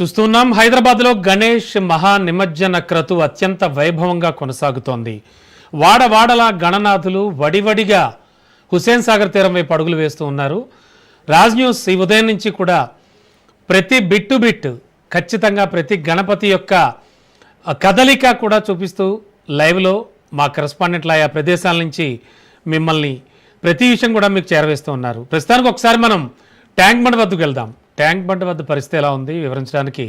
చూస్తున్నాం హైదరాబాద్లో గణేష్ మహా నిమజ్జన క్రతు అత్యంత వైభవంగా కొనసాగుతోంది. వాడవాడల గణనాథులు వడివడిగా హుసేన్ సాగర్ తీరం వైపు అడుగులు వేస్తూ ఉన్నారు. రాజ్ న్యూస్ ఈ ఉదయం నుంచి కూడా ప్రతి బిట్ ఖచ్చితంగా ప్రతి గణపతి యొక్క కదలిక కూడా చూపిస్తూ లైవ్లో మా కరెస్పాండెంట్లు ఆయా ప్రదేశాల నుంచి మిమ్మల్ని ప్రతి విషయం కూడా మీకు చేరవేస్తూ ఉన్నారు. ప్రస్తుతానికి ఒకసారి మనం ట్యాంక్ బండ్ వద్దకు వెళ్దాం. ట్యాంక్ బండ్ వద్ద పరిస్థితి ఎలా ఉంది వివరించడానికి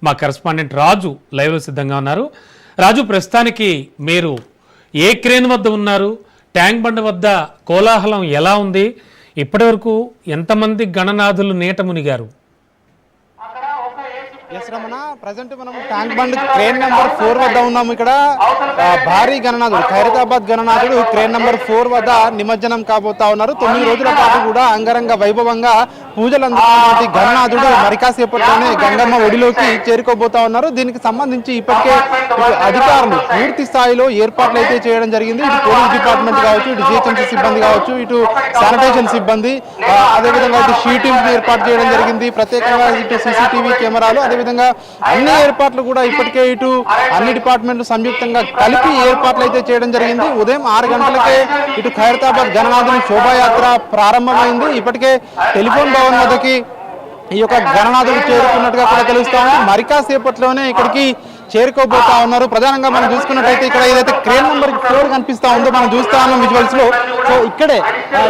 మా కరెస్పాండెంట్ రాజు లైవ్లో సిద్ధంగా ఉన్నారు. రాజు, ప్రస్తుతానికి మీరు ఏ క్రేన్ వద్ద ఉన్నారు? ట్యాంక్ బండ్ వద్ద కోలాహలం ఎలా ఉంది? ఇప్పటివరకు ఎంతమంది గణనాథులు నీట మునిగారు? రమణ, ప్రజెంట్ మనం ట్యాంక్ బండ్ క్రేన్ నెంబర్ 4 వద్ద ఉన్నాము. ఇక్కడ భారీ గణనాథుడు ఖైరతాబాద్ గణనాథుడు క్రేన్ నెంబర్ 4 వద్ద నిమజ్జనం కాబోతా ఉన్నారు. 9 రోజుల పాటు కూడా అంగరంగ వైభవంగా పూజలు అందుకున్నటువంటి గణనాథుడు మరికాసేపట్లోనే గంగమ్మ ఒడిలోకి చేరుకోబోతా ఉన్నారు. దీనికి సంబంధించి ఇప్పటికే అధికారులు పూర్తి స్థాయిలో ఏర్పాట్లు అయితే చేయడం జరిగింది. ఇటు పోలీస్ డిపార్ట్మెంట్ కావచ్చు, ఇటు జిహెచ్ఎంసీ సిబ్బంది కావచ్చు, ఇటు శానిటేషన్ సిబ్బంది, అదేవిధంగా ఇటు షీటింగ్ ఏర్పాటు చేయడం జరిగింది. ప్రత్యేకంగా ఇటు సీసీటీవీ కెమెరాలు, అదేవిధంగా అన్ని ఏర్పాట్లు కూడా ఇప్పటికే ఇటు అన్ని డిపార్ట్మెంట్లు సంయుక్తంగా కలిపి ఏర్పాట్లు అయితే చేయడం జరిగింది. ఉదయం 6 గంటలకే ఇటు ఖైరతాబాద్ గణనాథుని శోభాయాత్ర ప్రారంభమైంది. ఇప్పటికే టెలిఫోన్ భవన్ వద్దకి ఈ యొక్క గణనాథుడు చేరుకున్నట్టుగా కూడా తెలుస్తాము. మరికాసేపట్లోనే ఇక్కడికి చేరుకోబోతా ఉన్నారు. ప్రధానంగా మనం చూసుకున్నట్టయితే ఇక్కడ ఏదైతే క్రేన్ నెంబర్ 4 కనిపిస్తా ఉందో మనం చూస్తా ఉన్నాం విజువల్స్ లో. సో ఇక్కడే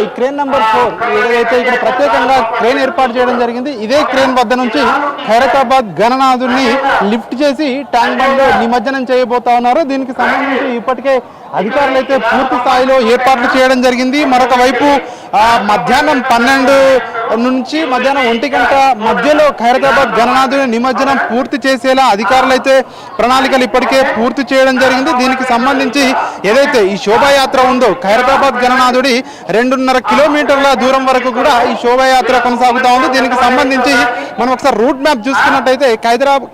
ఈ క్రేన్ నెంబర్ 4 ఏదైతే ఇక్కడ ప్రత్యేకంగా క్రేన్ ఏర్పాటు చేయడం జరిగింది. ఇదే క్రేన్ వద్ద నుంచి ఖైరతాబాద్ గణనాథుడిని లిఫ్ట్ చేసి ట్యాంక్ బండ్ లో నిమజ్జనం చేయబోతా ఉన్నారు. దీనికి సంబంధించి ఇప్పటికే అధికారులు అయితే పూర్తి స్థాయిలో ఏర్పాట్లు చేయడం జరిగింది. మరొక వైపు మధ్యాహ్నం 12 నుంచి మధ్యాహ్నం 1 గంట మధ్యలో ఖైరతాబాద్ గణనాథుని నిమజ్జనం పూర్తి చేసేలా అధికారులు అయితే ప్రణాళికలు ఇప్పటికే పూర్తి చేయడం జరిగింది. దీనికి సంబంధించి ఏదైతే ఈ శోభాయాత్ర ఉందో ఖైరతాబాద్ గణనాథుడి 2.5 కిలోమీటర్ల దూరం వరకు కూడా ఈ శోభాయాత్ర కొనసాగుతా ఉంది. దీనికి సంబంధించి మనం ఒకసారి రూట్ మ్యాప్ చూసుకున్నట్టయితే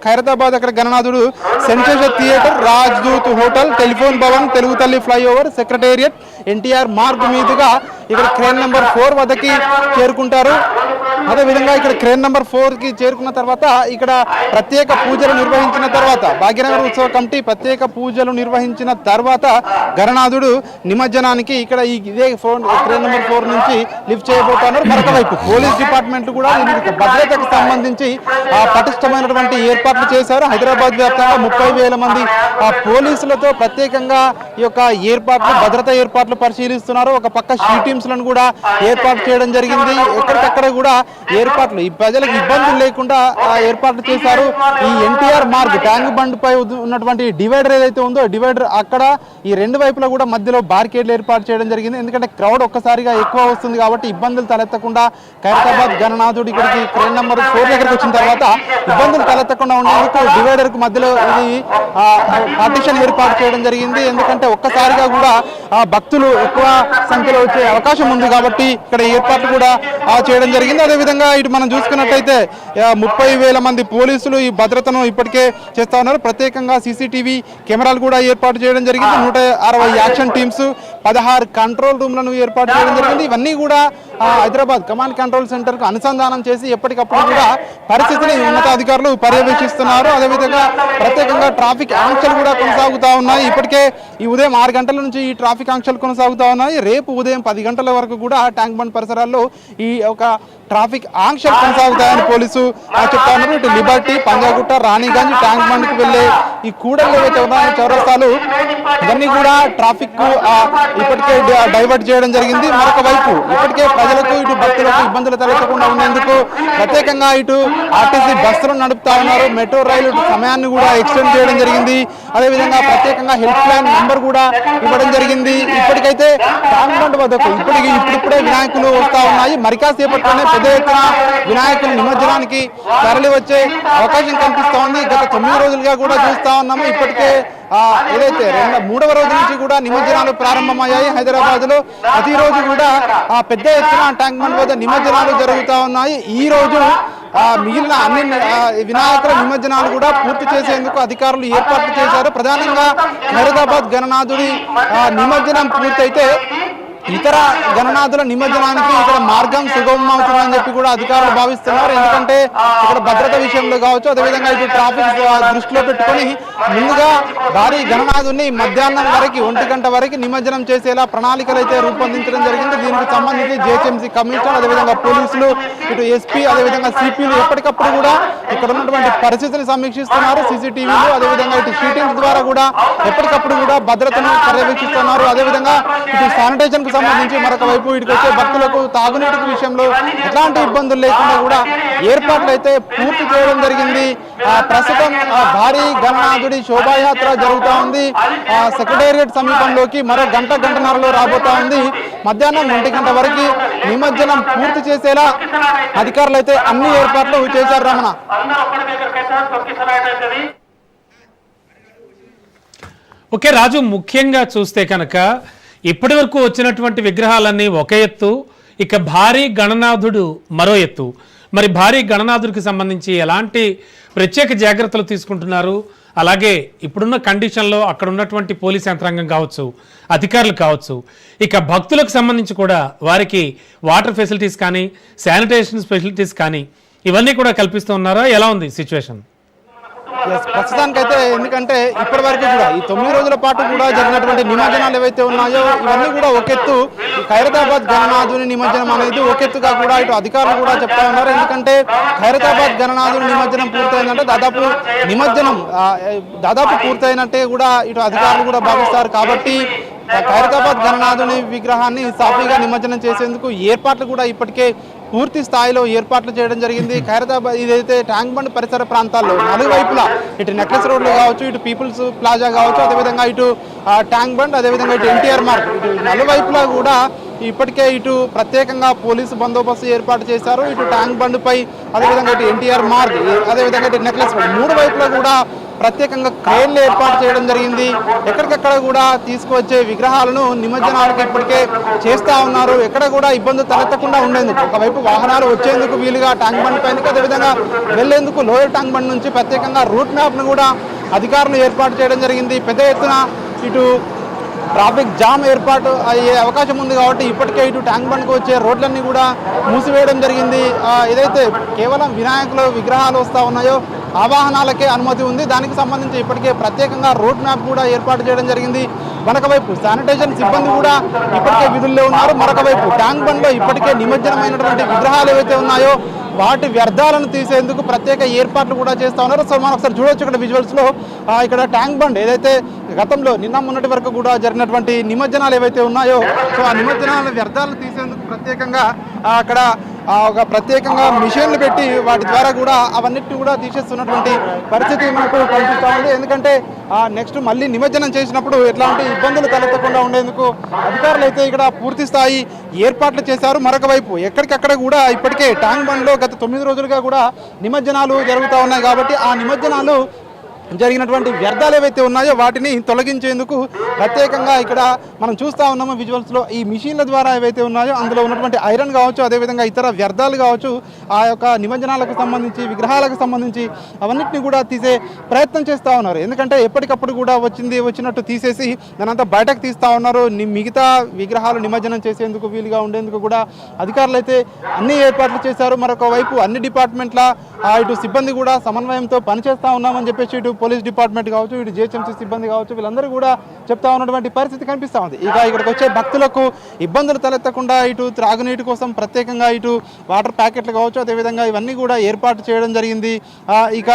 ఖైరతాబాద్ అక్కడ గణనాథుడు Sensation Theatre, Rajdoot Hotel, telephone Bhavan, Telugu Talli flyover, secretariat, NTR Marg మీదుగా ఇక్కడ క్రేన్ నెంబర్ 4 వద్దకి చేరుకుంటారు. అదేవిధంగా ఇక్కడ క్రేన్ నెంబర్ 4కి చేరుకున్న తర్వాత ఇక్కడ ప్రత్యేక పూజలు నిర్వహించిన తర్వాత భాగ్యనగర్ ఉత్సవ కమిటీ ప్రత్యేక పూజలు నిర్వహించిన తర్వాత గణనాథుడు నిమజ్జనానికి ఇక్కడ ఇదే క్రేన్ నెంబర్ 4 నుంచి లిఫ్ట్ చేయబోతున్నారు. మరొక వైపు పోలీస్ డిపార్ట్మెంట్ కూడా దీనికి భద్రతకు సంబంధించి పటిష్టమైనటువంటి ఏర్పాట్లు చేశారు. హైదరాబాద్ వ్యాప్తంగా 30,000 మంది పోలీసులతో ప్రత్యేకంగా ఈ యొక్క ఏర్పాట్లు భద్రతా ఏర్పాట్లు పరిశీలిస్తున్నారు. ఒక పక్క షీ టీమ్స్ లను కూడా ఏర్పాటు చేయడం జరిగింది. ఎక్కడికక్కడ కూడా ఏర్పాట్లు ఈ ప్రజలకు ఇబ్బందులు లేకుండా ఏర్పాట్లు చేశారు. ఈ ఎన్టీఆర్ మార్గ్ ట్యాంక్ బండ్ పై ఉన్నటువంటి డివైడర్ ఏదైతే ఉందో డివైడర్ అక్కడ ఈ 2 వైపులా కూడా మధ్యలో బారికేడ్లు ఏర్పాటు చేయడం జరిగింది. ఎందుకంటే క్రౌడ్ ఒక్కసారిగా ఎక్కువ వస్తుంది కాబట్టి ఇబ్బందులు తలెత్తకుండా ఖైరతాబాద్ గణనాథుడు ఇక్కడికి క్రేన్ నెంబర్ 4 దగ్గరికి వచ్చిన తర్వాత ఇబ్బందులు తలెత్తకుండా ఉండేందుకు డివైడర్ కు మధ్యలో ఇది పార్టీషన్ ఏర్పాటు చేయడం జరిగింది. ఎందుకంటే ఒక్కసారిగా కూడా భక్తులు ఎక్కువ సంఖ్యలో వచ్చే అవకాశం ఉంది కాబట్టి ఇక్కడ ఏర్పాట్లు కూడా చేయడం జరిగింది. అదేవిధంగా ఇటు మనం చూసుకున్నట్టయితే 30,000 మంది పోలీసులు ఈ భద్రతను ఇప్పటికే చేస్తా ఉన్నారు. ప్రత్యేకంగా సీసీటీవీ కెమెరాలు కూడా ఏర్పాటు చేయడం జరిగింది. 160 యాక్షన్ టీమ్స్, 16 కంట్రోల్ రూమ్లను ఏర్పాటు చేయడం జరిగింది. ఇవన్నీ కూడా హైదరాబాద్ కమాండ్ కంట్రోల్ సెంటర్ కు అనుసంధానం చేసి ఎప్పటికప్పుడు కూడా పరిస్థితిని ఉన్నతాధికారులు పర్యవేక్షిస్తున్నారు. అదేవిధంగా ప్రత్యేకంగా ట్రాఫిక్ ఆంక్షలు కూడా కొనసాగుతా ఉన్నాయి. ఇప్పటికే ఈ ఉదయం 6 గంటల నుంచి ఈ ట్రాఫిక్ ఆంక్షలు కొనసాగుతా ఉన్నాయి. రేపు ఉదయం 10 గంటల వరకు కూడా ట్యాంక్ బండ్ పరిసరాల్లో ఈ ఒక ట్రాఫిక్ ఆంక్షలు కొనసాగుతాయని పోలీసు చెప్తా ఉన్నారు. ఇటు Liberty, Panjagutta, Raniganj, tank bund కు వెళ్లే ఈ కూడళ్ళు ఏవైతే ఉన్నాయో చౌరస్తాలు ఇవన్నీ కూడా ట్రాఫిక్ ఇప్పటికే డైవర్ట్ చేయడం జరిగింది. మరొక వైపు ఇప్పటికే ప్రజలకు ఇటు భక్తులకు ఇబ్బందులు తలెత్తకుండా ఉండేందుకు ప్రత్యేకంగా ఇటు ఆర్టీసీ బస్సులను నడుపుతా ఉన్నారు. మెట్రో రైలు సమయాన్ని కూడా ఎక్స్టెండ్ చేయడం జరిగింది. అదేవిధంగా ప్రత్యేకంగా హెల్ప్ లైన్ నెంబర్ కూడా ఇవ్వడం జరిగింది. ఇప్పటికైతే ట్యాంక్ బండ్ వద్దకు ఇప్పుడిప్పుడే వినాయకులు వస్తా ఉన్నాయి. మరికాసేపట్లోనే పెద్ద ఎత్తున వినాయకుల నిమజ్జనానికి తరలి వచ్చే అవకాశం కనిపిస్తా ఉంది. గత 9 రోజులుగా కూడా చూస్తా ఉన్నాము. ఇప్పటికే ఏదైతే 3వ రోజు నుంచి కూడా నిమజ్జనాలు ప్రారంభమయ్యాయి. హైదరాబాద్ లో ప్రతిరోజు కూడా పెద్ద ఎత్తున ట్యాంక్ బండ్ వద్ద నిమజ్జనాలు జరుగుతూ ఉన్నాయి. ఈ రోజు మిగిలిన అన్ని వినాయకుల నిమజ్జనాలు కూడా పూర్తి చేసేందుకు అధికారులు ఏర్పాట్లు చేశారు. ప్రధానంగా ఖైరతాబాద్ గణనాథుడి నిమజ్జనం పూర్తయితే ఇతర గణనాథుల నిమజ్జనానికి ఇక్కడ మార్గం సుగమం అవుతుందని చెప్పి కూడా అధికారులు భావిస్తున్నారు. ఎందుకంటే ఇక్కడ భద్రత విషయంలో కావచ్చు, అదేవిధంగా ఇటు ట్రాఫిక్ దృష్టిలో పెట్టుకొని ముందుగా భారీ గణనాథుని మధ్యాహ్నం వరకు 1 గంట వరకు నిమజ్జనం చేసేలా ప్రణాళికలు అయితే రూపొందించడం జరిగింది. దీనికి సంబంధించి జిహెచ్ఎంసీ కమిషనర్, అదేవిధంగా పోలీసులు, ఇటు ఎస్పీ, అదేవిధంగా సిపిలు ఎప్పటికప్పుడు కూడా ఇక్కడ ఉన్నటువంటి పరిస్థితిని సమీక్షిస్తున్నారు. సీసీటీవీలు, అదేవిధంగా ఇటు షూటింగ్స్ ద్వారా కూడా ఎప్పటికప్పుడు కూడా భద్రతను పర్యవేక్షిస్తున్నారు. అదేవిధంగా ఇటు శానిటైజేషన్ కు సంబంధించి మరొక వైపు ఇటుకు వచ్చే భక్తులకు తాగునీటి విషయంలో ఎట్లాంటి ఇబ్బందులు లేకుండా కూడా ఏర్పాట్లు అయితే పూర్తి చేయడం జరిగింది. ప్రస్తుతం భారీ గణనాథుడి శోభాయాత్ర జరుగుతూ ఉంది. సెక్రటేరియట్ సమీపంలోకి మరో గంటన్నరలో రాబోతా ఉంది. మధ్యాహ్నం 1 గంట వరకు నిమజ్జనం పూర్తి చేసేలా అధికారులు అయితే అన్ని ఏర్పాట్లు చేశారు. రమణ, ఓకే రాజు, ముఖ్యంగా చూస్తే కనుక ఇప్పటి వరకు వచ్చినటువంటి విగ్రహాలన్నీ ఒక ఎత్తు, ఇక భారీ గణనాథుడు మరో ఎత్తు. మరి భారీ గణనాథుడికి సంబంధించి ఎలాంటి ప్రత్యేక జాగ్రత్తలు తీసుకుంటున్నారు? అలాగే ఇప్పుడున్న కండిషన్లో అక్కడ ఉన్నటువంటి పోలీస్ యంత్రాంగం కావచ్చు, అధికారులు కావచ్చు, ఇక భక్తులకు సంబంధించి కూడా వారికి వాటర్ ఫెసిలిటీస్ కానీ, శానిటేషన్ ఫెసిలిటీస్ కానీ ఇవన్నీ కూడా కల్పిస్తూ ఉన్నారా? ఎలా ఉంది సిచ్యువేషన్? ప్రస్తుతానికైతే ఎందుకంటే ఇప్పటి వరకు కూడా ఈ 9 రోజుల పాటు కూడా జరిగినటువంటి నిమజ్జనాలు ఏవైతే ఉన్నాయో ఇవన్నీ కూడా ఒకెత్తు. ఖైరతాబాద్ గణనాథుని నిమజ్జనం అనేది ఒకెత్తుగా కూడా ఇటు అధికారులు కూడా చెప్తా ఉన్నారు. ఎందుకంటే ఖైరతాబాద్ గణనాథుని నిమజ్జనం పూర్తయిందంటే దాదాపు పూర్తయినట్టే కూడా ఇటు అధికారులు కూడా భావిస్తారు. కాబట్టి ఖైరతాబాద్ గణనాథుని విగ్రహాన్ని సాఫీగా నిమజ్జనం చేసేందుకు ఏర్పాట్లు కూడా ఇప్పటికే పూర్తి స్థాయిలో ఏర్పాట్లు చేయడం జరిగింది. ఖైరతాబాద్ ఇదైతే ట్యాంక్ బండ్ పరిసర ప్రాంతాల్లో నలువైపులా ఇటు నెక్లెస్ రోడ్లు కావచ్చు, ఇటు పీపుల్స్ ప్లాజా కావచ్చు, అదేవిధంగా ఇటు ట్యాంక్ బండ్, అదేవిధంగా ఇటు ఎన్టీఆర్ మార్క్, ఇటు నలువైపులా కూడా ఇప్పటికే ఇటు ప్రత్యేకంగా పోలీసు బందోబస్తు ఏర్పాటు చేశారు. ఇటు ట్యాంక్ బండ్ పై, అదేవిధంగా ఇటు ఎన్టీఆర్ మార్క్, అదేవిధంగా ఇటు నెక్లెస్ రోడ్ 3 వైపులా కూడా ప్రత్యేకంగా క్రేన్లు ఏర్పాటు చేయడం జరిగింది. ఎక్కడికక్కడ కూడా తీసుకువచ్చే విగ్రహాలను నిమజ్జనాలకు ఇప్పటికే చేస్తూ ఉన్నారు. ఎక్కడ కూడా ఇబ్బందులు తలెత్తకుండా ఉండేందుకు ఒకవైపు వాహనాలు వచ్చేందుకు వీలుగా ట్యాంక్ బండ్ పైన, అదేవిధంగా వెళ్లేందుకు లోయర్ ట్యాంక్ బండ్ నుంచి ప్రత్యేకంగా రూట్ మ్యాప్ను కూడా అధికారులు ఏర్పాటు చేయడం జరిగింది. పెద్ద ఎత్తున ఇటు ట్రాఫిక్ జామ్ ఏర్పాటు అయ్యే అవకాశం ఉంది కాబట్టి ఇప్పటికే ఇటు ట్యాంక్ బండ్కు వచ్చే రోడ్లన్నీ కూడా మూసివేయడం జరిగింది. ఏదైతే కేవలం వినాయకుల విగ్రహాలు వస్తూ ఉన్నాయో ఆ వాహనాలకే అనుమతి ఉంది. దానికి సంబంధించి ఇప్పటికే ప్రత్యేకంగా రోడ్ మ్యాప్ కూడా ఏర్పాటు చేయడం జరిగింది. మరొక వైపు శానిటైజేషన్ సిబ్బంది కూడా ఇప్పటికే విధుల్లో ఉన్నారు. మరొక వైపు ట్యాంక్ బండ్లో ఇప్పటికే నిమజ్జనమైనటువంటి విగ్రహాలు ఏవైతే ఉన్నాయో వాటి వ్యర్థాలను తీసేందుకు ప్రత్యేక ఏర్పాట్లు కూడా చేస్తూ ఉన్నారు. సో మనం ఒకసారి చూడొచ్చు ఇక్కడ విజువల్స్లో ఇక్కడ ట్యాంక్ బండ్ ఏదైతే గతంలో నిన్న మొన్నటి వరకు కూడా జరిగినటువంటి నిమజ్జనాలు ఏవైతే ఉన్నాయో సో ఆ నిమజ్జనాల వ్యర్థాలను తీసేందుకు ప్రత్యేకంగా అక్కడ ఒక ప్రత్యేకంగా మిషన్లు పెట్టి వాటి ద్వారా కూడా అవన్నిటిని కూడా తీసేస్తున్నటువంటి పరిస్థితి మనకు కనిపిస్తూ ఉంది. ఎందుకంటే నెక్స్ట్ మళ్ళీ నిమజ్జనం చేసినప్పుడు ఎట్లాంటి ఇబ్బందులు తలెత్తకుండా ఉండేందుకు అధికారులు అయితే ఇక్కడ పూర్తి స్థాయి ఏర్పాట్లు చేశారు. మరొక వైపు ఎక్కడికక్కడ కూడా ఇప్పటికే ట్యాంక్ బండ్లో గత 9 రోజులుగా కూడా నిమజ్జనాలు జరుగుతూ ఉన్నాయి. కాబట్టి ఆ నిమజ్జనాలు జరిగినటువంటి వ్యర్థాలు ఏవైతే ఉన్నాయో వాటిని తొలగించేందుకు ప్రత్యేకంగా ఇక్కడ మనం చూస్తూ ఉన్నాము విజువల్స్లో ఈ మిషన్ల ద్వారా ఏవైతే ఉన్నాయో అందులో ఉన్నటువంటి ఐరన్ కావచ్చు, అదేవిధంగా ఇతర వ్యర్థాలు కావచ్చు, ఆ యొక్క నిమజ్జనాలకు సంబంధించి విగ్రహాలకు సంబంధించి అవన్నిటిని కూడా తీసే ప్రయత్నం చేస్తూ ఉన్నారు. ఎందుకంటే ఎప్పటికప్పుడు కూడా వచ్చినట్టు తీసేసి దానంతా బయటకు తీస్తూ ఉన్నారు. మిగతా విగ్రహాలు నిమజ్జనం చేసేందుకు వీలుగా ఉండేందుకు కూడా అధికారులు అయితే అన్ని ఏర్పాట్లు చేశారు. మరొక వైపు అన్ని డిపార్ట్మెంట్ల ఇటు సిబ్బంది కూడా సమన్వయంతో పనిచేస్తూ ఉన్నామని చెప్పేసి ఇటు పోలీస్ డిపార్ట్మెంట్ కావచ్చు, ఇటు జిహెచ్ఎంసీ సిబ్బంది కావచ్చు, వీళ్ళందరూ కూడా చెప్తా ఉన్నటువంటి పరిస్థితి కనిపిస్తూ ఉంది. ఇక ఇక్కడికి వచ్చే భక్తులకు ఇబ్బందులు తలెత్తకుండా ఇటు త్రాగునీటి కోసం ప్రత్యేకంగా ఇటు వాటర్ ప్యాకెట్లు కావచ్చు, అదేవిధంగా ఇవన్నీ కూడా ఏర్పాటు చేయడం జరిగింది. ఇక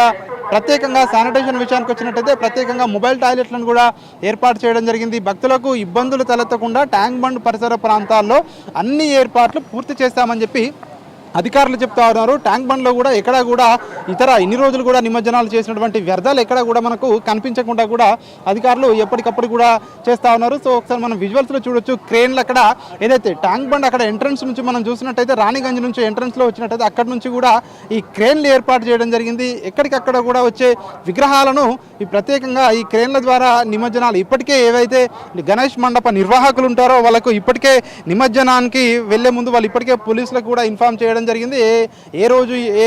ప్రత్యేకంగా శానిటేషన్ విషయానికి వచ్చినట్టయితే ప్రత్యేకంగా మొబైల్ టాయిలెట్లను కూడా ఏర్పాటు చేయడం జరిగింది. భక్తులకు ఇబ్బందులు తలెత్తకుండా ట్యాంక్ బండ్ పరిసర ప్రాంతాల్లో అన్ని ఏర్పాట్లు పూర్తి చేస్తామని చెప్పి అధికారులు చెప్తా ఉన్నారు. ట్యాంక్ బండ్లో కూడా ఎక్కడ కూడా ఇన్ని రోజులు కూడా నిమజ్జనాలు చేసినటువంటి వ్యర్థాలు ఎక్కడ కూడా మనకు కనిపించకుండా కూడా అధికారులు ఎప్పటికప్పుడు కూడా చేస్తూ ఉన్నారు. సో ఒకసారి మనం విజువల్స్లో చూడొచ్చు. క్రేన్లు అక్కడ ఏదైతే ట్యాంక్ బండ్ అక్కడ ఎంట్రన్స్ నుంచి మనం చూసినట్టయితే రాణిగంజ్ నుంచి ఎంట్రన్స్లో వచ్చినట్టయితే అక్కడ నుంచి కూడా ఈ క్రేన్లు ఏర్పాటు చేయడం జరిగింది. ఎక్కడికక్కడ కూడా వచ్చే విగ్రహాలను ఈ ప్రత్యేకంగా ఈ క్రేన్ల ద్వారా నిమజ్జనాలు ఇప్పటికే ఏవైతే గణేష్ మండప నిర్వాహకులు ఉంటారో వాళ్ళకు ఇప్పటికే నిమజ్జనానికి వెళ్లే ముందు వాళ్ళు ఇప్పటికే పోలీసులకు కూడా ఇన్ఫార్మ్ చేయడం చేయడం జరిగింది. ఏ రోజు ఏ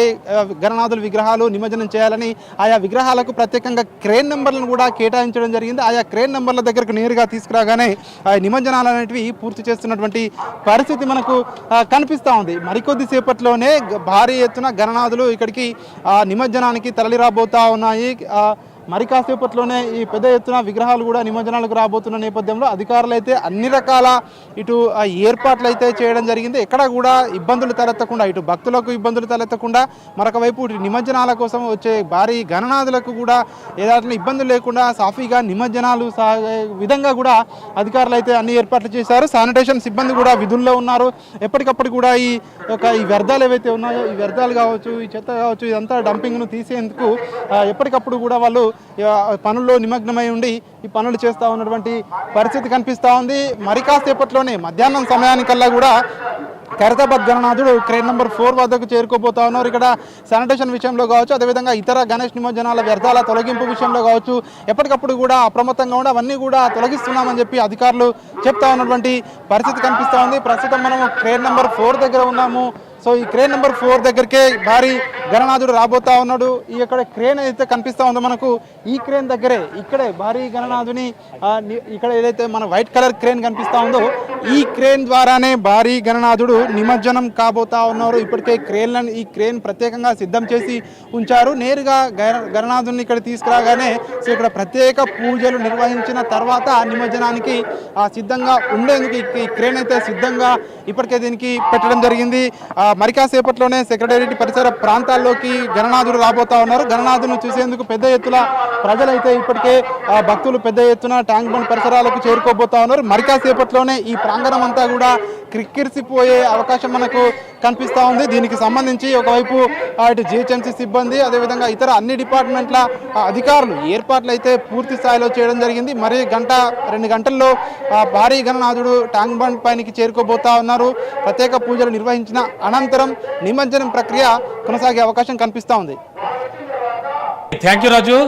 గణనాథుల విగ్రహాలు నిమజ్జనం చేయాలని ఆయా విగ్రహాలకు ప్రత్యేకంగా క్రేన్ నెంబర్లను కూడా కేటాయించడం జరిగింది. ఆయా క్రేన్ నెంబర్ల దగ్గరకు నేరుగా తీసుకురాగానే నిమజ్జనాలు అనేటివి పూర్తి చేస్తున్నటువంటి పరిస్థితి మనకు కనిపిస్తూ ఉంది. మరికొద్ది సేపట్లోనే భారీ ఎత్తున గణనాథులు ఇక్కడికి నిమజ్జనానికి తరలి రాబోతా ఉన్నాయి. మరి కాసేపట్లోనే ఈ పెద్ద ఎత్తున విగ్రహాలు కూడా నిమజ్జనాలకు రాబోతున్న నేపథ్యంలో అధికారులు అయితే అన్ని రకాల ఇటు ఏర్పాట్లు అయితే చేయడం జరిగింది. ఎక్కడ కూడా ఇబ్బందులు తలెత్తకుండా, ఇటు భక్తులకు ఇబ్బందులు తలెత్తకుండా, మరొక వైపు నిమజ్జనాల కోసం వచ్చే భారీ గణనాథులకు కూడా ఏదైనా ఇబ్బందులు లేకుండా సాఫీగా నిమజ్జనాలు సాగే విధంగా కూడా అధికారులు అయితే అన్ని ఏర్పాట్లు చేశారు. శానిటేషన్ సిబ్బంది కూడా విధుల్లో ఉన్నారు. ఎప్పటికప్పుడు కూడా ఈ వ్యర్థాలు ఏవైతే ఉన్నాయో, ఈ వ్యర్థాలు కావచ్చు, ఈ చెత్త కావచ్చు, ఇదంతా డంపింగ్ను తీసేందుకు ఎప్పటికప్పుడు కూడా వాళ్ళు పనుల్లో నిమగ్నమై ఉండి ఈ పనులు చేస్తూ ఉన్నటువంటి పరిస్థితి కనిపిస్తూ ఉంది. మరి కాసేపట్లోనే మధ్యాహ్నం సమయానికల్లా కూడా ఖైరతాబాద్ గణనాథుడు క్రేన్ నెంబర్ 4 వద్దకు చేరుకోబోతా ఉన్నారు. ఇక్కడ శానిటేషన్ విషయంలో కావచ్చు, అదేవిధంగా ఇతర గణేష్ నిమజ్జనాల వ్యర్థాల తొలగింపు విషయంలో కావచ్చు, ఎప్పటికప్పుడు కూడా అప్రమత్తంగా ఉండి అవన్నీ కూడా తొలగిస్తున్నామని చెప్పి అధికారులు చెప్తా ఉన్నటువంటి పరిస్థితి కనిపిస్తూ ఉంది. ప్రస్తుతం మనం క్రేన్ నెంబర్ 4 దగ్గర ఉన్నాము. సో ఈ క్రేన్ నెంబర్ 4 దగ్గరికే భారీ గణనాథుడు రాబోతా ఉన్నాడు. ఈ ఇక్కడ క్రేన్ అయితే కనిపిస్తూ ఉందో మనకు, ఈ క్రేన్ దగ్గరే ఇక్కడే భారీ గణనాథుని ఇక్కడ ఏదైతే మన వైట్ కలర్ క్రేన్ కనిపిస్తూ ఉందో ఈ క్రేన్ ద్వారానే భారీ గణనాథుడు నిమజ్జనం కాబోతా ఉన్నారు. ఇప్పటికే ఈ క్రేన్ ప్రత్యేకంగా సిద్ధం చేసి ఉంచారు. నేరుగా గణనాథుని ఇక్కడ తీసుకురాగానే సో ఇక్కడ ప్రత్యేక పూజలు నిర్వహించిన తర్వాత నిమజ్జనానికి సిద్ధంగా ఉండేందుకు ఈ క్రేన్ అయితే సిద్ధంగా ఇప్పటికే దీనికి పెట్టడం జరిగింది. మరి కాసేపట్లోనే సెక్రటేరియట్ పరిసర ప్రాంతాల్లోకి గణనాథుడు రాబోతా ఉన్నారు. గణనాథును చూసేందుకు పెద్ద ఎత్తున ప్రజలైతే ఇప్పటికే భక్తులు పెద్ద ఎత్తున ట్యాంక్ బండ్ పరిసరాలకు చేరుకోబోతా ఉన్నారు. మరి కాసేపట్లోనే ఈ ప్రాంగణం అంతా కూడా క్రిక్కిరిసిపోయే అవకాశం మనకు కనిపిస్తూ ఉంది. దీనికి సంబంధించి ఒకవైపు ఇటు జిహెచ్ఎంసీ సిబ్బంది, అదేవిధంగా ఇతర అన్ని డిపార్ట్మెంట్ల అధికారులు ఏర్పాట్లు అయితే పూర్తి స్థాయిలో చేయడం జరిగింది. మరి 1-2 గంటల్లో భారీ గణనాథుడు ట్యాంక్ బండ్ పైనకి చేరుకోబోతా ఉన్నారు. ప్రత్యేక పూజలు నిర్వహించిన అనంతరం నిమజ్జనం ప్రక్రియ కొనసాగే అవకాశం కనిపిస్తూ ఉంది. Thank you Raju.